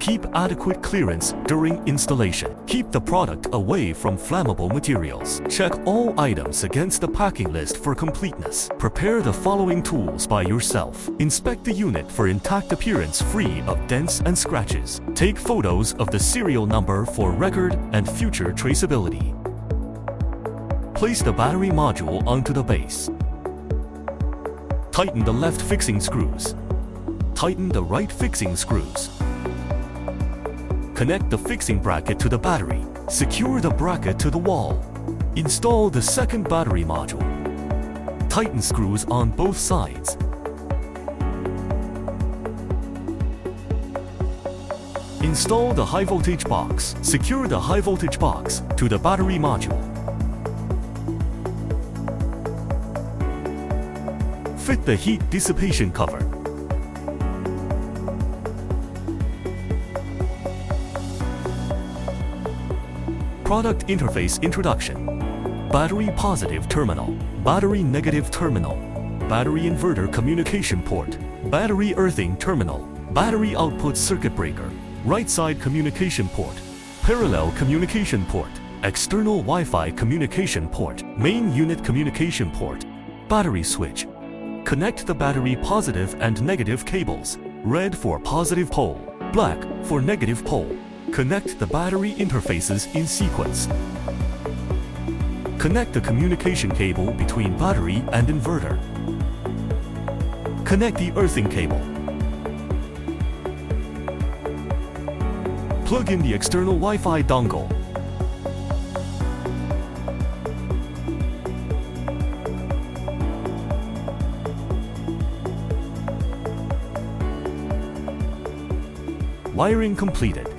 Keep adequate clearance during installation. Keep the product away from flammable materials. Check all items against the packing list for completeness. Prepare the following tools by yourself. Inspect the unit for intact appearance free of dents and scratches. Take photos of the serial number for record and future traceability. Place the battery module onto the base. Tighten the left fixing screws. Tighten the right fixing screws. Connect the fixing bracket to the battery. Secure the bracket to the wall. Install the second battery module. Tighten screws on both sides. Install the high voltage box. Secure the high voltage box to the battery module. Fit the heat dissipation cover. Product interface introduction. Battery positive terminal. Battery negative terminal. Battery inverter communication port. Battery earthing terminal. Battery output circuit breaker. Right side communication port. Parallel communication port. External Wi-Fi communication port. Main unit communication port. Battery switch. Connect the battery positive and negative cables. Red for positive pole, black for negative pole. Connect the battery interfaces in sequence. Connect the communication cable between battery and inverter. Connect the earthing cable. Plug in the external Wi-Fi dongle. Wiring completed.